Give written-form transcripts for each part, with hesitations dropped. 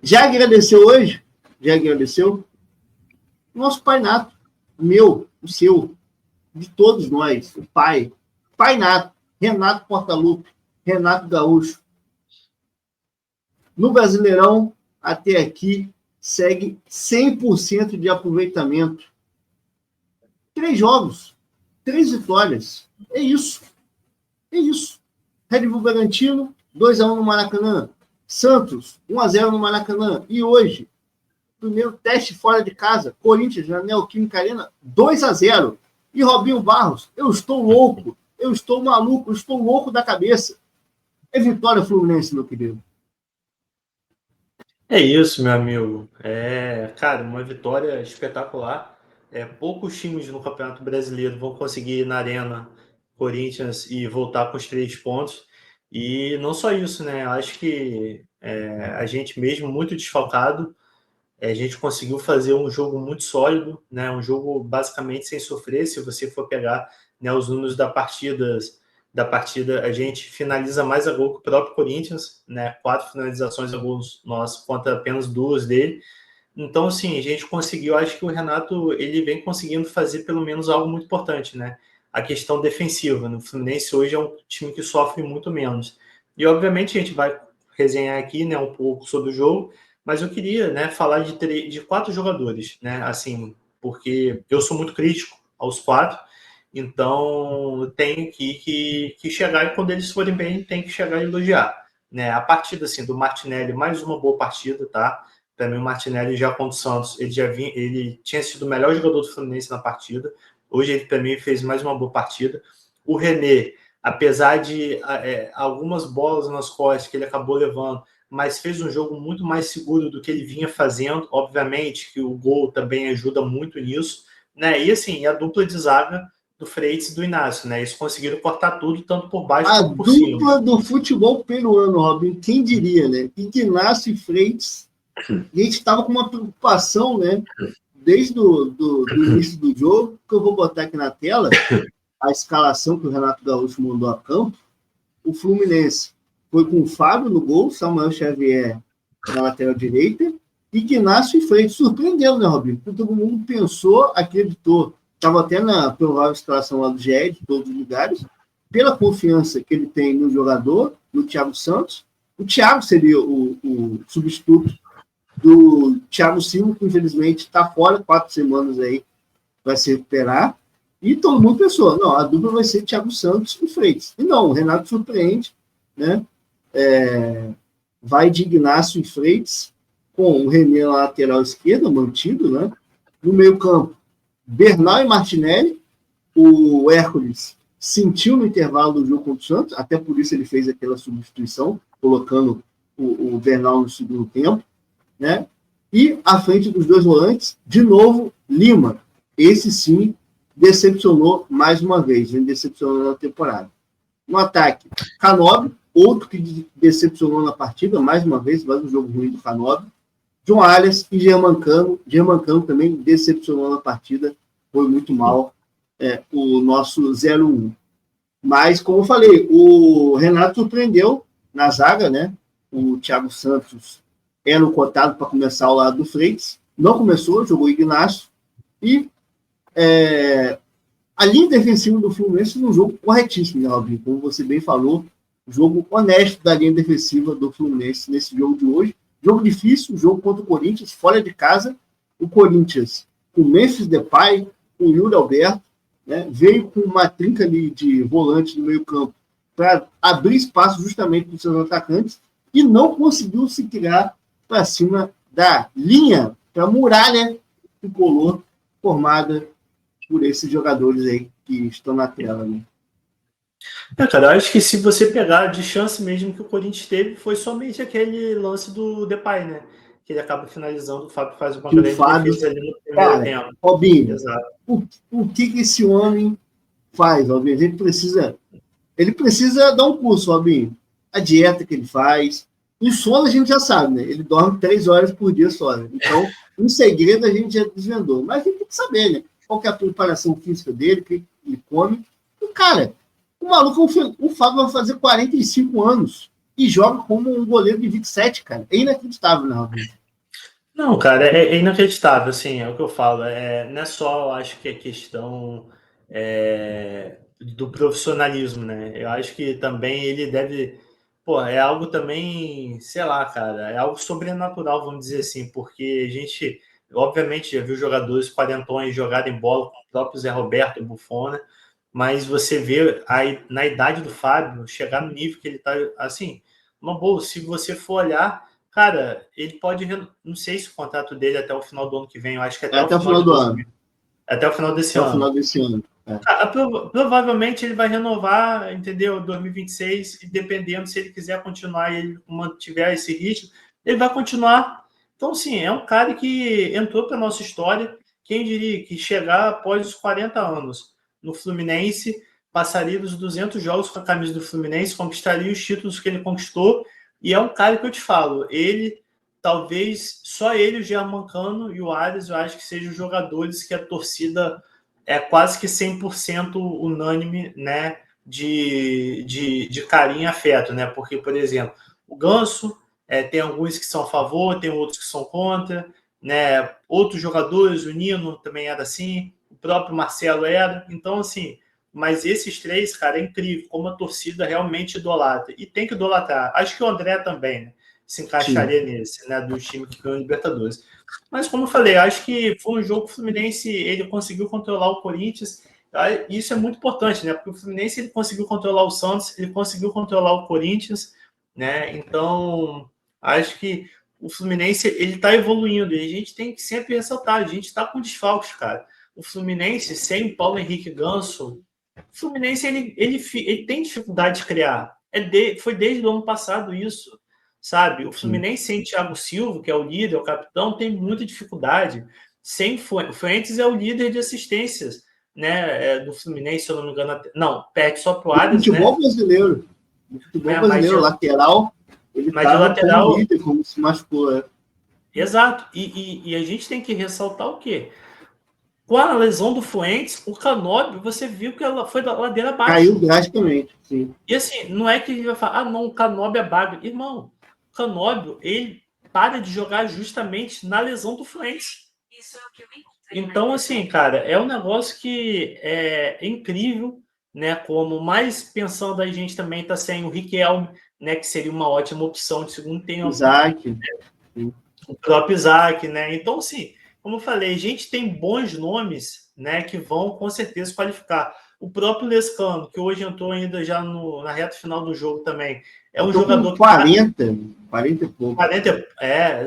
Já agradeceu hoje? Já agradeceu? Nosso pai nato, o meu, o seu, de todos nós, o pai nato, Renato Portaluppi, Renato Gaúcho. No Brasileirão, até aqui, segue 100% de aproveitamento. 3 jogos, 3 vitórias. É isso. É isso. Red Bull Bragantino, 2-1 no Maracanã. Santos, 1-0 no Maracanã. E hoje, primeiro teste fora de casa, Corinthians, na Neoquímica Arena, 2-0. E Robinho Barros, eu estou louco, eu estou maluco, eu estou louco da cabeça. É vitória Fluminense, meu querido. É isso, meu amigo. Cara, uma vitória espetacular. Poucos times no Campeonato Brasileiro vão conseguir ir na Arena Corinthians e voltar com os 3 pontos. E não só isso, né? Acho que a gente mesmo muito desfalcado, a gente conseguiu fazer um jogo muito sólido, né? Um jogo basicamente sem sofrer. Se você for pegar, né, os números da partida, a gente finaliza mais a gol que o próprio Corinthians, né? 4 finalizações a gols nós contra apenas 2 dele. Então, assim, a gente conseguiu. Acho que o Renato ele vem conseguindo fazer pelo menos algo muito importante, né? A questão defensiva. No Fluminense hoje é um time que sofre muito menos. E obviamente a gente vai resenhar aqui, né, um pouco sobre o jogo, mas eu queria, né, falar de 4 jogadores, né? Assim, porque eu sou muito crítico aos 4. Então, tem que chegar e quando eles forem bem, tem que chegar e elogiar. Né? A partida assim, do Martinelli, mais uma boa partida, tá? Para mim, o Martinelli já contra o Santos, ele tinha sido o melhor jogador do Fluminense na partida. Hoje ele, para mim, fez mais uma boa partida. O René, apesar de algumas bolas nas costas que ele acabou levando, mas fez um jogo muito mais seguro do que ele vinha fazendo. Obviamente que o gol também ajuda muito nisso. Né? E assim, a dupla de zaga do Freitas e do Inácio, né? Eles conseguiram cortar tudo, tanto por baixo A quanto por cima. dupla do futebol peruano, Robin, quem diria, né? Ignacio e Freitas. E a gente estava com uma preocupação, né? Desde do início do jogo, que eu vou botar aqui na tela, a escalação que o Renato Gaúcho mandou a campo. O Fluminense foi com o Fábio no gol, Samuel Xavier na lateral direita, e Ignacio e Freitas. Surpreendeu, né, Robinho? Porque todo mundo pensou, acreditou. Estava até na provável escalação lá do GE, de todos os lugares, pela confiança que ele tem no jogador, no Thiago Santos. O Thiago seria o substituto do Thiago Silva, que infelizmente está fora, 4 semanas aí, vai se recuperar. E todo mundo pensou, não, a dupla vai ser Thiago Santos e Freitas. E não, o Renato surpreende, né? Vai de Ignacio e Freitas, com o René na lateral esquerda, mantido, né? No meio campo, Bernal e Martinelli. O Hércules sentiu no intervalo do jogo contra o Santos, até por isso ele fez aquela substituição, colocando o Bernal no segundo tempo, né? E à frente dos 2 volantes, de novo, Lima. Esse sim decepcionou mais uma vez, vem decepcionando na temporada. No ataque, Canobi, outro que decepcionou na partida, mais uma vez, mais um jogo ruim do Canobi. João Arias e Germancano. Germancano também decepcionou na partida, foi muito mal o nosso 0-1. Mas, como eu falei, o Renato surpreendeu na zaga, né? O Thiago Santos era o cotado para começar ao lado do Freitas. Não começou, jogou Ignacio. E a linha defensiva do Fluminense foi um jogo corretíssimo, né, Robinho? Como você bem falou, jogo honesto da linha defensiva do Fluminense nesse jogo de hoje. Jogo difícil, jogo contra o Corinthians, fora de casa. O Corinthians com Memphis Depay, com o Yuri Alberto, né, veio com uma trinca ali de volante no meio campo para abrir espaço justamente para os seus atacantes e não conseguiu se criar para cima da linha, para a muralha tricolor formada por esses jogadores aí que estão na tela, né? Cara, eu acho que se você pegar de chance mesmo que o Corinthians teve, foi somente aquele lance do Depay, né? Que ele acaba finalizando, o Fábio faz uma Que o grande Fábio, defesa ali no primeiro cara, tempo. Robinho, Exato. o que esse homem faz, Robinho? Ele precisa dar um curso, Robinho. A dieta que ele faz, o sono a gente já sabe, né? Ele dorme 3 horas por dia só, né? Então, um segredo a gente já desvendou. Mas a gente tem que saber, né? Qual que é a preparação física dele, o que ele come. E, cara, o maluco, o Fábio vai fazer 45 anos. e joga como um goleiro de 27, cara. É inacreditável, né, Robinho? Não, cara, é inacreditável, assim, é o que eu falo. Não é só, eu acho que é questão do profissionalismo, né? Eu acho que também ele deve. Pô, é algo também, sei lá, cara, é algo sobrenatural, vamos dizer assim, porque a gente, obviamente, já viu jogadores quarentões jogarem bola com o próprio Zé Roberto, Buffon, né? Mas você vê aí, na idade do Fábio, chegar no nível que ele tá, assim, uma boa, se você for olhar. Cara, ele pode. Não sei se o contrato dele é até o final do ano que vem, eu acho que é É até o até o final final de do ano. até o final desse Até o ano. final desse ano. É. Cara, provavelmente ele vai renovar, entendeu? 2026, e dependendo se ele quiser continuar e ele mantiver esse ritmo, ele vai continuar. Então, sim, é um cara que entrou para nossa história. Quem diria que chegar após os 40 anos no Fluminense, passaria dos 200 jogos com a camisa do Fluminense, conquistaria os títulos que ele conquistou. E é um cara que eu te falo, ele, talvez só ele, o Germancano e o Ares, eu acho que sejam os jogadores que a torcida é quase que 100% unânime, né, de carinho e afeto, né? Porque, por exemplo, o Ganso tem alguns que são a favor, tem outros que são contra, né? Outros jogadores, o Nino também era assim, o próprio Marcelo era. Então, assim, mas esses três, cara, é incrível como a torcida realmente idolatra. E tem que idolatrar. Acho que o André também, né, se encaixaria nesse, né, do time que ganhou a Libertadores. Mas, como eu falei, acho que foi um jogo que o Fluminense ele conseguiu controlar o Corinthians. Isso é muito importante, né? Porque o Fluminense ele conseguiu controlar o Santos, ele conseguiu controlar o Corinthians, né? Então, acho que o Fluminense ele está evoluindo e a gente tem que sempre ressaltar: a gente está com desfalques, cara. O Fluminense, sem Paulo Henrique Ganso, o Fluminense ele tem dificuldade de criar. Foi desde o ano passado isso. Sabe? O Fluminense sem Thiago Silva, que é o líder, é o capitão, tem muita dificuldade. Sem Fuentes é o líder de assistências, né, do Fluminense, se eu não me engano. Não, perde só para o Ares, né? No futebol brasileiro, lateral, ele mas de estava como lateral, líder, como se machucou. exato. E a gente tem que ressaltar o quê? Com a lesão do Fuentes, o Canóbio, você viu que ela foi da ladeira abaixo. Caiu drasticamente, sim. E assim, não é que a gente vai falar, não, o Canóbio é bagre. Irmão, o Canóbio, ele para de jogar justamente na lesão do Fuentes. Então, assim, cara, é um negócio que é incrível, né? Como mais pensando a gente também tá sem o Riquelme, né? Que seria uma ótima opção de segundo tempo. Isaac. O próprio Isaac, né? Então, assim, como eu falei, a gente tem bons nomes, né? Que vão com certeza qualificar. O próprio Lescano, que hoje entrou ainda já na reta final do jogo também, é um jogador que 40 e pouco. 40,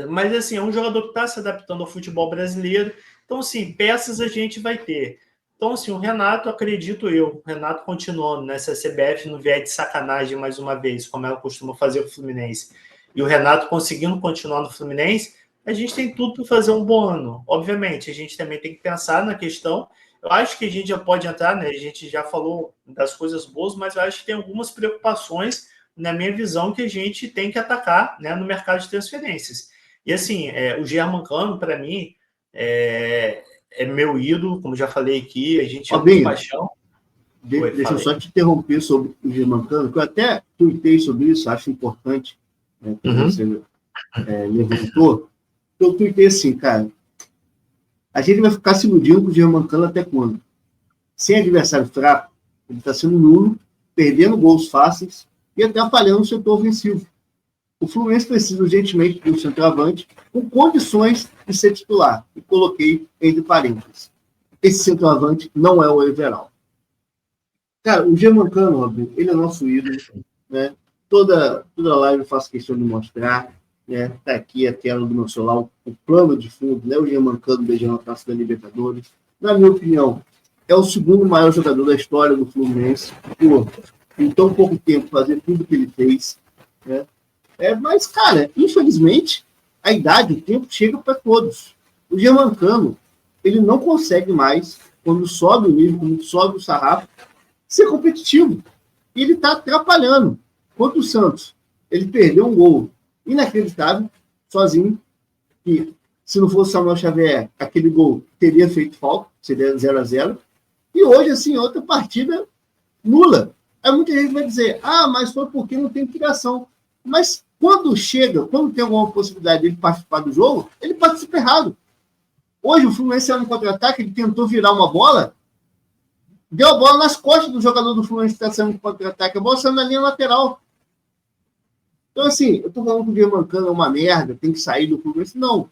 mas assim, é um jogador que está se adaptando ao futebol brasileiro. Então, assim, peças a gente vai ter. Então, assim, o Renato, acredito eu, o Renato continuando, né? Se a CBF não vier de sacanagem mais uma vez, como ela costuma fazer com o Fluminense, e o Renato conseguindo continuar no Fluminense, a gente tem tudo para fazer um bom ano. Obviamente, a gente também tem que pensar na questão. Eu acho que a gente já pode entrar, né? A gente já falou das coisas boas, mas eu acho que tem algumas preocupações, na minha visão, que a gente tem que atacar, né, no mercado de transferências. E assim, o Germancano, para mim, é meu ídolo, como já falei aqui, a gente ama de paixão. Deixa eu só te interromper sobre o Germancano, que eu até tuitei sobre isso, acho importante, né, que você levantou. Eu tuitei assim, cara, a gente vai ficar se iludindo com o Germancano até quando? Sem adversário fraco, ele está sendo nulo, perdendo gols fáceis e atrapalhando o setor ofensivo. O Fluminense precisa urgentemente de um centroavante com condições de ser titular. E coloquei entre parênteses. Esse centroavante não é o Everaldo. Cara, o Germancano, ele é nosso ídolo, né? Toda live eu faço questão de mostrar, né? Tá aqui a tela do meu celular, o plano de fundo, né? O Germancano beijando a taça da Libertadores. Na minha opinião, é o segundo maior jogador da história do Fluminense. Por em tão pouco tempo, fazer tudo que ele fez, né? Mas, cara, infelizmente, a idade, o tempo chega para todos. O Germancano, ele não consegue mais, quando sobe o nível, quando sobe o sarrafo, ser competitivo. E ele está atrapalhando. Contra o Santos, ele perdeu um gol inacreditável, sozinho, que se não fosse Samuel Xavier, aquele gol teria feito falta, seria 0-0. E hoje, assim, outra partida nula. Aí muita gente vai dizer, mas foi porque não tem criação. Mas quando tem alguma possibilidade dele participar do jogo, ele participa errado. Hoje o Fluminense saiu no contra-ataque, ele tentou virar uma bola, deu a bola nas costas do jogador do Fluminense que está saindo no contra-ataque, a bola saiu na linha lateral. Então, assim, eu estou falando que o Germancano é uma merda, tem que sair do Fluminense. Não.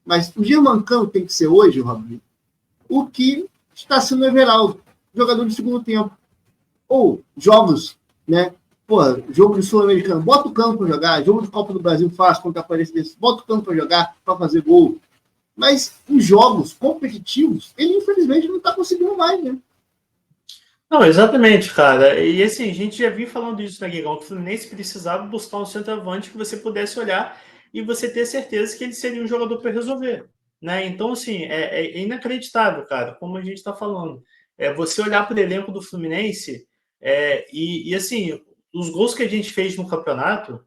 Mas o Germancano tem que ser hoje, Robinho, o que está sendo o Everaldo, jogador de segundo tempo. Ou jogos, né? Porra, jogo de Sul-Americano, bota o Cano para jogar, jogo de Copa do Brasil faz contra a Aparecidense, bota o Cano para jogar, para fazer gol. Mas em jogos competitivos, ele infelizmente não está conseguindo mais, né? Não, exatamente, cara. E assim, a gente já vinha falando isso na Guigão, que o Fluminense precisava buscar um centroavante que você pudesse olhar e você ter certeza que ele seria um jogador para resolver, né? Então, assim, é inacreditável, cara, como a gente está falando. Você olhar para o elenco do Fluminense e, assim, os gols que a gente fez no campeonato,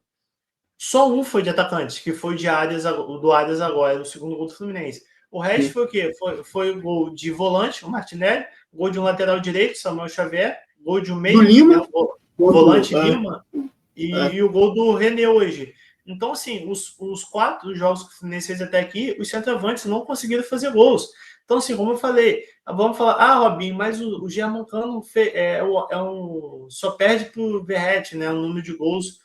só um foi de atacante, que foi o do Arias agora, o segundo gol do Fluminense. O resto foi o quê? Foi o gol de volante, o Martinelli, gol de um lateral direito, Samuel Xavier, gol de um meio, do Lima, né, volante Lima, e o gol do René hoje. Então, assim, os 4 jogos que o Fluminense fez até aqui, os centroavantes não conseguiram fazer gols. Então, assim, como eu falei, vamos falar, Robinho, mas o Germancano só perde para o Verratti, né, o número de gols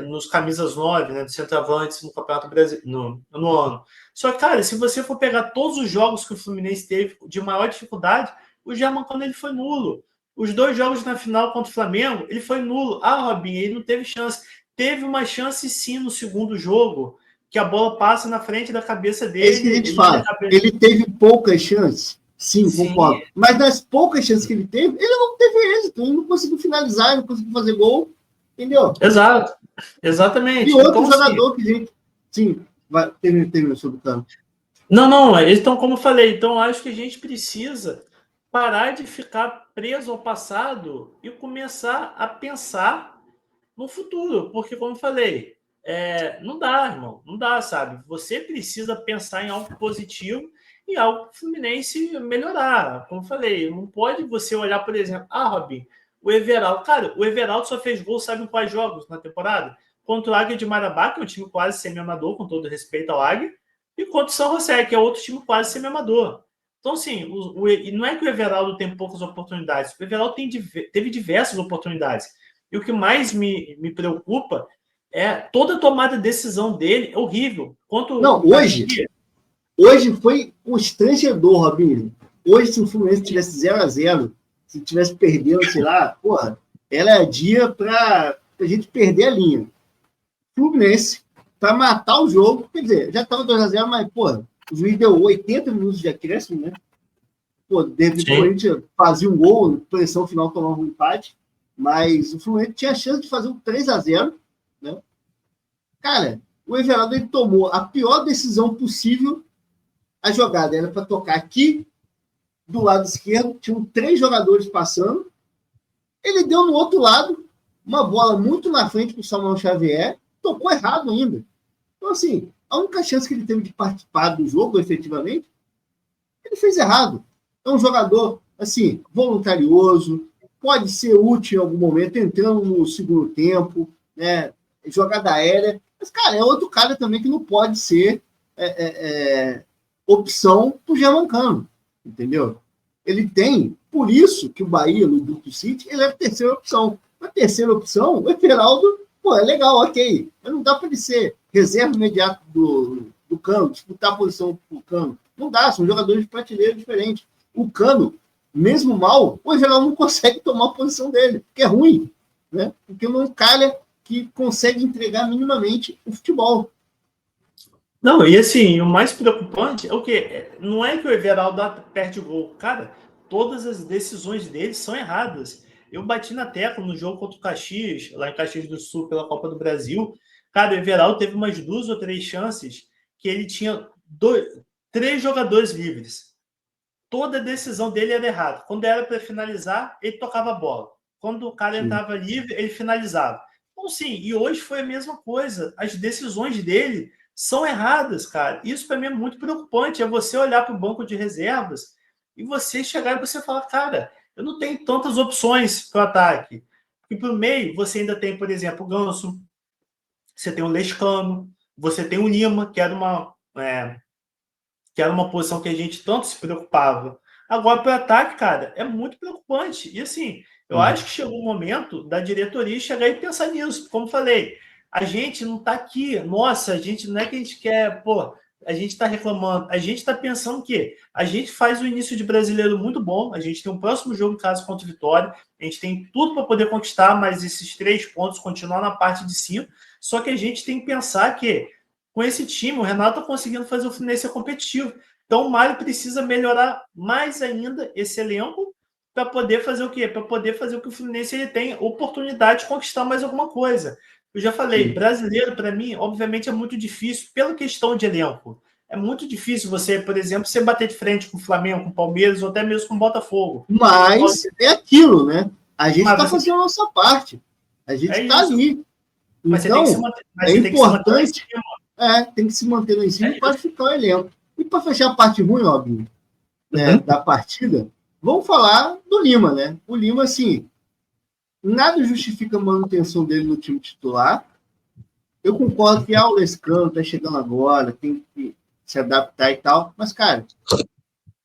nos camisas 9, né, de centroavantes no Campeonato Brasileiro no ano. Só que, cara, se você for pegar todos os jogos que o Fluminense teve de maior dificuldade, o Germancano ele foi nulo. Os 2 jogos na final contra o Flamengo, ele foi nulo. Robinho, ele não teve chance. Teve uma chance sim no segundo jogo, que a bola passa na frente da cabeça dele. É isso que a gente fala. Ele teve poucas chances. Sim, concordo. Mas nas poucas chances que ele teve, ele não teve êxito. Ele não conseguiu finalizar, ele não conseguiu fazer gol. Entendeu? Exato. Exatamente. E outro então, jogador que a gente... Sim, vai terminar sobre o campo. Não. Então, como eu falei, então acho que a gente precisa parar de ficar preso ao passado e começar a pensar no futuro. Porque, como eu falei, não dá, irmão. Não dá, sabe? Você precisa pensar em algo positivo e algo que o Fluminense melhorar. Como eu falei, não pode você olhar, por exemplo, Robinho, o Everaldo. Cara, o Everaldo só fez gol, sabe em quais jogos na temporada? Contra o Águia de Marabá, que é um time quase semi-amador, com todo respeito ao Águia, e contra o São José, que é outro time quase semi-amador. Então, assim, e não é que o Everaldo tem poucas oportunidades, o Everaldo teve diversas oportunidades. E o que mais me preocupa é toda a tomada de decisão dele é horrível. Não, hoje foi constrangedor, Robinho. Hoje, se o Fluminense tivesse 0-0, se tivesse perdendo, sei lá, porra, era dia para a gente perder a linha. Fluminense, para matar o jogo, quer dizer, já estava 2-0, mas, porra, o juiz deu 80 minutos de acréscimo, né? Pô, depois a gente fazia um gol, pressão final, tomava um empate, mas o Fluminense tinha a chance de fazer um 3-0, né? Cara, o Everaldo ele tomou a pior decisão possível. A jogada era para tocar aqui, do lado esquerdo, tinham 3 jogadores passando. Ele deu no outro lado, uma bola muito na frente para o Samuel Xavier, tocou errado ainda. Então, assim, a única chance que ele teve de participar do jogo, efetivamente, ele fez errado. É um jogador, assim, voluntarioso, pode ser útil em algum momento, entrando no segundo tempo, né? Jogada aérea. Mas, cara, é outro cara também que não pode ser opção pro Germancano, entendeu? Ele tem, por isso que o Bahia, no Duque City, ele é a terceira opção. A terceira opção, o Everaldo, pô, é legal, ok. Mas não dá para ele ser reserva imediato do Cano, disputar a posição do Cano. Não dá, são jogadores de prateleira diferentes. O Cano, mesmo mal, o Everaldo não consegue tomar a posição dele, porque é ruim, né? Porque não é um cara que consegue entregar minimamente o futebol. Não, e assim, o mais preocupante é o quê? Não é que o Everaldo perde o gol. Cara, todas as decisões dele são erradas. Eu bati na tecla no jogo contra o Caxias, lá em Caxias do Sul, pela Copa do Brasil. Cara, o Everaldo teve umas 2 ou 3 chances que ele tinha 3 jogadores livres. Toda a decisão dele era errada. Quando era para finalizar, ele tocava a bola. Quando o cara entrava livre, ele finalizava. Então, sim, e hoje foi a mesma coisa. As decisões dele são erradas, cara. Isso para mim é muito preocupante. É você olhar para o banco de reservas e você chegar e você falar, cara, eu não tenho tantas opções para o ataque. E para o meio, você ainda tem, por exemplo, o Ganso, você tem o Lescano, você tem o Lima, que era uma posição que a gente tanto se preocupava. Agora, para o ataque, cara, é muito preocupante. E assim, eu acho que chegou o momento da diretoria chegar e pensar nisso. Como falei, a gente não está aqui, nossa, a gente não é que a gente quer, pô, a gente está reclamando, a gente está pensando que a gente faz o início de brasileiro muito bom, a gente tem um próximo jogo em casa contra o Vitória, a gente tem tudo para poder conquistar, mas esses 3 pontos continuar na parte de cima, só que a gente tem que pensar que com esse time, o Renato está conseguindo fazer o Fluminense ser competitivo. Então o Mário precisa melhorar mais ainda esse elenco para poder fazer o quê? Para poder fazer o que o Fluminense ele tem oportunidade de conquistar mais alguma coisa. Eu já falei, Sim. brasileiro, para mim, obviamente, é muito difícil pela questão de elenco. É muito difícil você, por exemplo, você bater de frente com o Flamengo, com o Palmeiras, ou até mesmo com o Botafogo. Mas é aquilo, né? A gente está Mas você fazendo a nossa parte. A gente é está isso. ali. Mas você tem que se Então, manter, mas é você tem que se manter lá em importante, cima. tem que se manter lá em cima É para isso. ficar o elenco. E para fechar a parte ruim, óbvio, né, Uhum. da partida, vamos falar do Lima, né? O Lima, assim, nada justifica a manutenção dele no time titular. Eu concordo que o Lescano está chegando agora, tem que se adaptar e tal, mas, cara,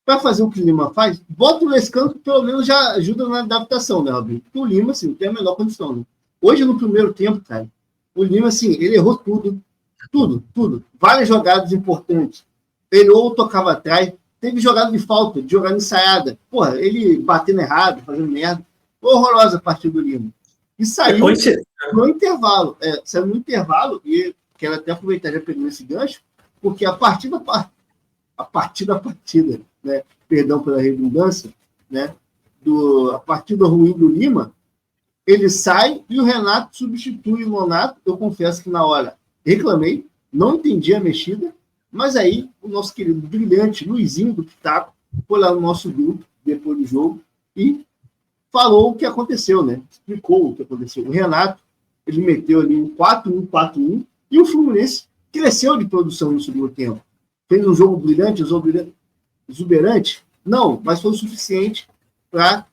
para fazer o que o Lima faz, bota o Lescano que pelo menos já ajuda na adaptação, né, Robinho? Porque o Lima, assim, tem a melhor condição, né? Hoje, no primeiro tempo, cara, o Lima, assim, ele errou tudo. Tudo, tudo. Várias jogadas importantes. Ele ou tocava atrás, teve jogada de falta, de jogada ensaiada. Porra, ele batendo errado, fazendo merda. Foi horrorosa a partida do Lima. E saiu no intervalo. Saiu no intervalo, e quero até aproveitar já pegando esse gancho, porque a partida, né? Perdão pela redundância, né? A partida ruim do Lima, ele sai e o Renato substitui o Nonato. Eu confesso que na hora reclamei, não entendi a mexida, mas aí o nosso querido brilhante Luizinho do Pitaco foi lá no nosso grupo depois do jogo e falou o que aconteceu, né? Explicou o que aconteceu. O Renato, ele meteu ali um 4-1-4-1 e o Fluminense cresceu de produção no segundo tempo. Fez um jogo brilhante, exuberante? Não, mas foi o suficiente para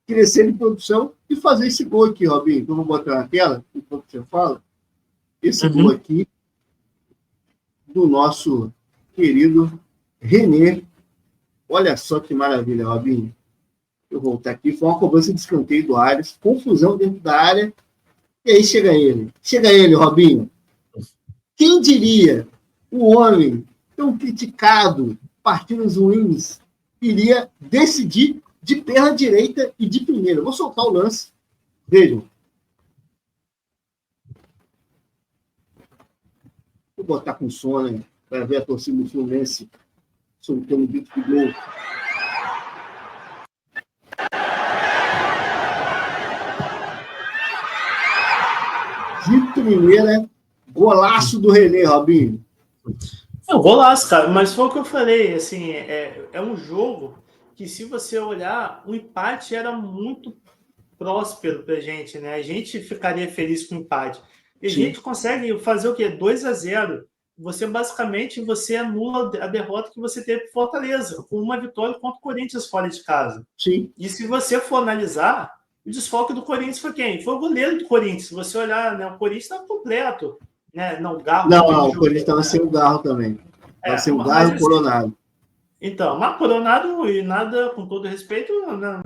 crescer de produção e fazer esse gol aqui, Robinho, que eu vou botar na tela, enquanto você fala. Esse gol aqui do nosso querido René. Olha só que maravilha, Robinho. Eu vou voltar aqui. Foi uma cobrança de escanteio do Arias, confusão dentro da área. E aí chega ele. Chega ele, Robinho. Quem diria o homem tão criticado, partidas ruins, iria decidir de perna direita e de primeira. Vou soltar o lance. Vejam. Vou botar com sono, né, para ver a torcida do Fluminense soltando o grito de gol. De primeira, golaço do René, Robinho. É um golaço, cara, mas foi o que eu falei, assim, é um jogo que, se você olhar, o empate era muito próspero pra gente, né? A gente ficaria feliz com o empate. E a Sim. gente consegue fazer o quê? 2-0. Você anula a derrota que você teve por Fortaleza, com uma vitória contra o Corinthians fora de casa. Sim. E se você for analisar, o desfalque do Corinthians foi quem? Foi o goleiro do Corinthians. Se você olhar, né, o Corinthians estava completo. Né? Não, o Garro Não, também não o jogou. Corinthians estava sem o Garro também. Estava sem o Garro e o Assim, Coronado. então, mas Coronado e nada, com todo respeito,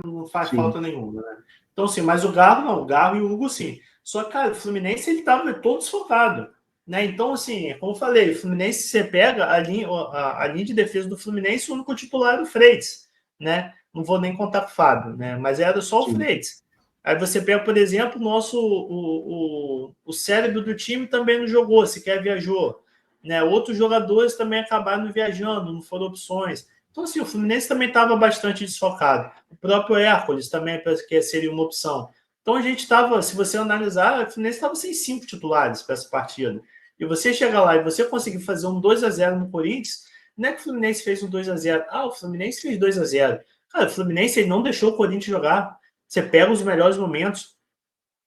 não faz Sim. falta nenhuma, né? Então, assim, mas o Garro não, o Garro e o Hugo sim. Só que, cara, o Fluminense, ele tava todo desfocado, né? Então, assim, como eu falei, o Fluminense, você pega a linha de defesa do Fluminense, o único titular era o Freitas, né? Não vou nem contar com o Fábio, né? Mas era só o Freitas. Aí você pega, por exemplo, o cérebro do time também não jogou, sequer viajou. Né? Outros jogadores também acabaram viajando, não foram opções. Então, assim, o Fluminense também estava bastante desfocado. O próprio Hércules também, que seria uma opção. Então, a gente estava, se você analisar, o Fluminense estava sem 5 titulares para essa partida. E você chegar lá e você conseguir fazer um 2-0 no Corinthians, não é que o Fluminense fez um 2-0. O Fluminense fez 2-0. Cara, o Fluminense ele não deixou o Corinthians jogar. Você pega os melhores momentos.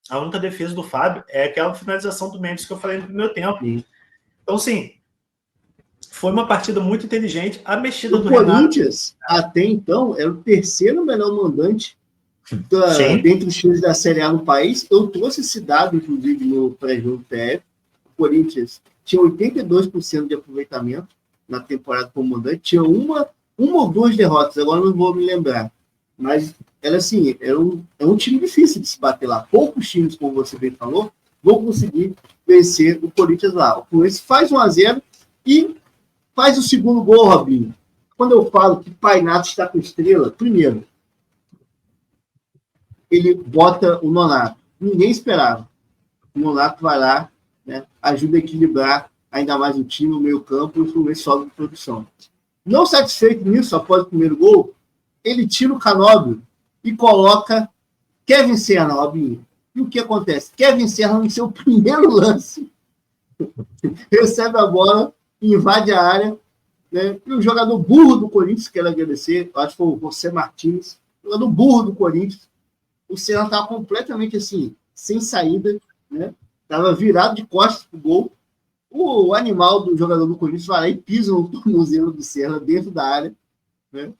A única defesa do Fábio é aquela finalização do Memphis que eu falei no primeiro tempo. Sim. Então, sim, foi uma partida muito inteligente. A mexida o do Renato. Corinthians, até então, era o terceiro melhor mandante Sim. dentre os times da Série A no país. Eu trouxe esse dado, inclusive, no pré-jogo PF. O Corinthians tinha 82% de aproveitamento na temporada como mandante. Tinha uma ou duas derrotas, agora não vou me lembrar. Mas era assim, é um time difícil de se bater lá. Poucos times, como você bem falou, vão conseguir vencer o Corinthians lá. O Corinthians faz 1-0 e faz o segundo gol, Robinho. Quando eu falo que Painato está com estrela, primeiro, ele bota o Nonato. Ninguém esperava. O Nonato vai lá, né, ajuda a equilibrar ainda mais o time, o meio campo, e o Fluminense sobe de produção. Não satisfeito nisso, após o primeiro gol, ele tira o Canóbio e coloca Kevin Serna, Robinho. E o que acontece? Kevin Serna, no seu primeiro lance, recebe a bola, invade a área, né? E o jogador burro do Corinthians, quero agradecer, acho que foi o José Martins, jogador burro do Corinthians, o Serna estava completamente assim, sem saída, né? Estava virado de costas pro gol. O animal do jogador do Corinthians vai lá e pisa no tornozelo do Serna dentro da área, né?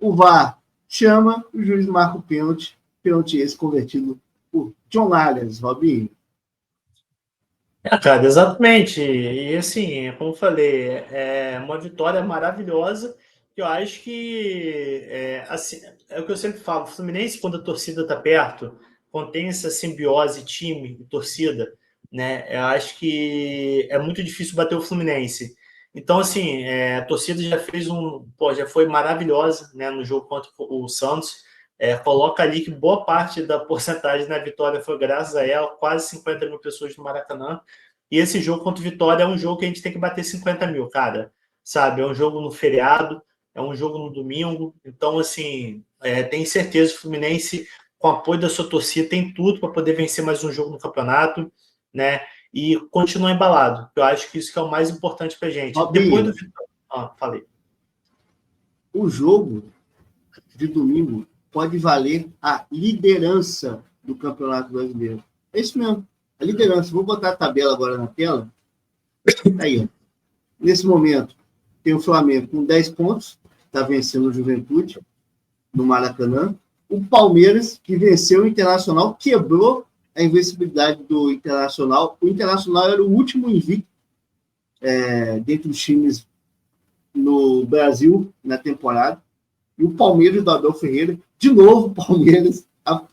O VAR chama, o juiz marca o pênalti, pênalti esse convertido por John Arias, Robinho. Cara, exatamente. E assim, como eu falei, é uma vitória maravilhosa. Que eu acho que assim, é o que eu sempre falo, o Fluminense, quando a torcida está perto, quando tem essa simbiose time e torcida, né? Eu acho que é muito difícil bater o Fluminense. Então, assim, a torcida já fez já foi maravilhosa, né, no jogo contra o Santos. Coloca ali que boa parte da porcentagem na vitória foi graças a ela, quase 50 mil pessoas no Maracanã. E esse jogo contra o Vitória é um jogo que a gente tem que bater 50 mil, cara. Sabe? É um jogo no feriado, é um jogo no domingo. Então, assim, tenho certeza que o Fluminense, com o apoio da sua torcida, tem tudo para poder vencer mais um jogo no campeonato, né? E continuar embalado. Eu acho que isso que é o mais importante para a gente. Depois do Robinho, Vitória. Falei. o jogo de domingo pode valer a liderança do Campeonato Brasileiro. É isso mesmo, a liderança. Vou botar a tabela agora na tela. Tá aí, ó. Nesse momento, tem o Flamengo com 10 pontos, está vencendo o Juventude no Maracanã. O Palmeiras, que venceu o Internacional, quebrou a invencibilidade do Internacional. O Internacional era o último invicto dentre os times no Brasil na temporada. E o Palmeiras do Abel Ferreira, de novo, o Palmeiras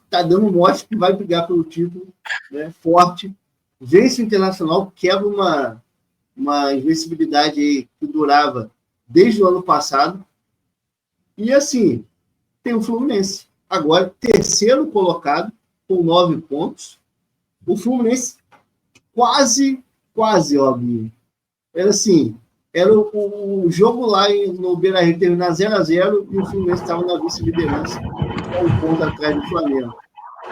está dando mostra que vai brigar pelo título, né, forte. Vence o Internacional, quebra uma invencibilidade aí que durava desde o ano passado. E assim, tem o Fluminense. Agora, terceiro colocado, com 9 pontos. O Fluminense quase, óbvio. Era assim, era o jogo lá no Beira-Rio terminar 0-0 e o Fluminense estava na vice-liderança, com um ponto atrás do Flamengo.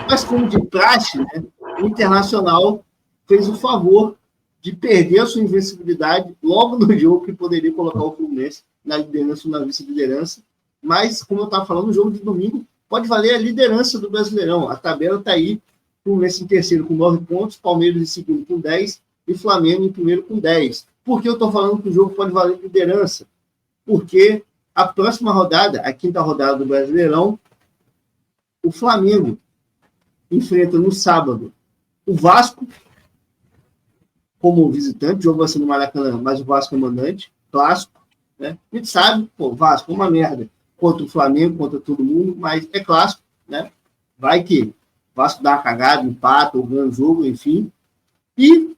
Mas como de praxe, né, o Internacional fez o favor de perder a sua invencibilidade logo no jogo que poderia colocar o Fluminense na liderança ou na vice-liderança. Mas, como eu estava falando, o jogo de domingo pode valer a liderança do Brasileirão. A tabela está aí, Fluminense em terceiro com 9 pontos, Palmeiras em segundo com 10 e Flamengo em primeiro com 10. Por que eu estou falando que o jogo pode valer liderança? Porque a próxima rodada, a quinta rodada do Brasileirão, o Flamengo enfrenta no sábado o Vasco como visitante, o jogo vai ser no Maracanã, mas o Vasco é mandante, clássico, né? A gente sabe, pô, o Vasco é uma merda contra o Flamengo, contra todo mundo, mas é clássico, né? Vai que o Vasco dá uma cagada, empata, ou ganha o jogo, enfim. E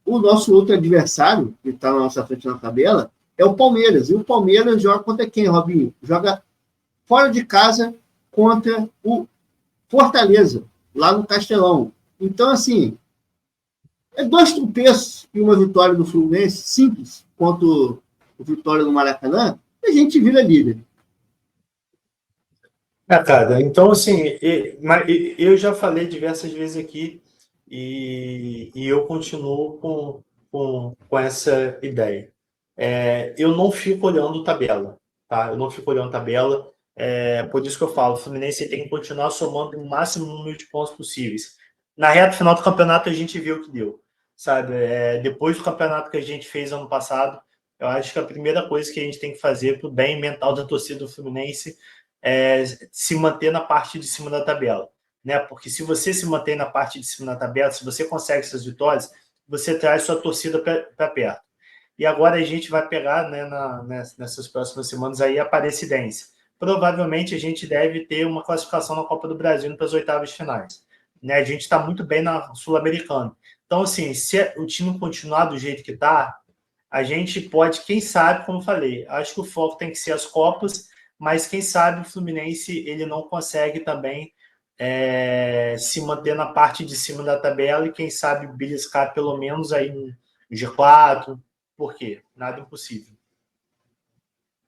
o nosso outro adversário, que está na nossa frente na tabela, é o Palmeiras. E o Palmeiras joga contra quem, Robinho? Joga fora de casa contra o Fortaleza, lá no Castelão. Então, assim, é 2 tropeços e uma vitória do Fluminense, simples, quanto o Vitória no Maracanã, e a gente vira líder. Cara, então assim, eu já falei diversas vezes aqui e eu continuo com essa ideia. Eu não fico olhando tabela, tá? Eu não fico olhando tabela, por isso que eu falo, o Fluminense tem que continuar somando o máximo número de pontos possíveis. Na reta final do campeonato a gente viu o que deu, sabe? Depois do campeonato que a gente fez ano passado, eu acho que a primeira coisa que a gente tem que fazer pro bem mental da torcida do Fluminense se manter na parte de cima da tabela, né? Porque se você se mantém na parte de cima da tabela, se você consegue essas vitórias, você traz sua torcida para perto. E agora a gente vai pegar, né, nessas próximas semanas aí a Aparecidense. Provavelmente a gente deve ter uma classificação na Copa do Brasil para as oitavas de finais, né? A gente está muito bem na Sul-Americana. Então, assim, se o time continuar do jeito que está, a gente pode, quem sabe, como eu falei, acho que o foco tem que ser as Copas, mas quem sabe o Fluminense ele não consegue também se manter na parte de cima da tabela e quem sabe beliscar pelo menos aí no G4. Por quê? Nada impossível.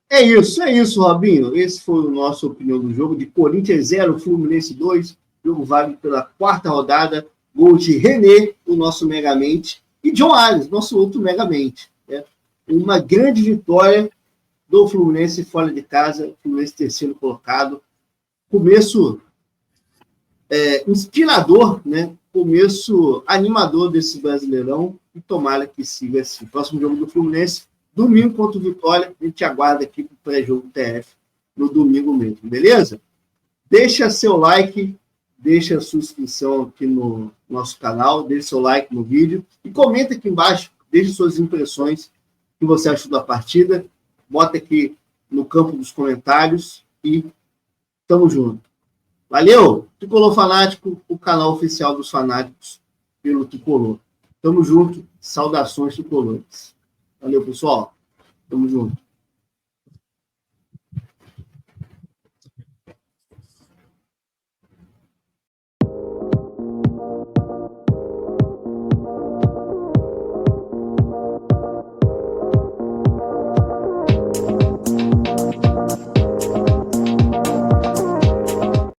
É isso, Robinho. Esse foi o nosso opinião do jogo de Corinthians 0, Fluminense 2. Jogo válido pela quarta rodada. Gol de René, o nosso Megamente, e John Arias, nosso outro Megamente. Né? Uma grande vitória do Fluminense fora de casa. Fluminense terceiro colocado. Começo inspirador, né? Começo animador desse Brasileirão. E tomara que siga assim. Próximo jogo do Fluminense, domingo contra o Vitória. A gente aguarda aqui para o pré-jogo TF no domingo mesmo, beleza? Deixa seu like, deixa a sua inscrição aqui no nosso canal, deixa seu like no vídeo e comenta aqui embaixo, deixa suas impressões, o que você achou da partida, bota aqui no campo dos comentários e tamo junto. Valeu! Tricolor Fanático, o canal oficial dos fanáticos pelo Tricolor. Tamo junto, saudações tricolores. Valeu, pessoal. Tamo junto.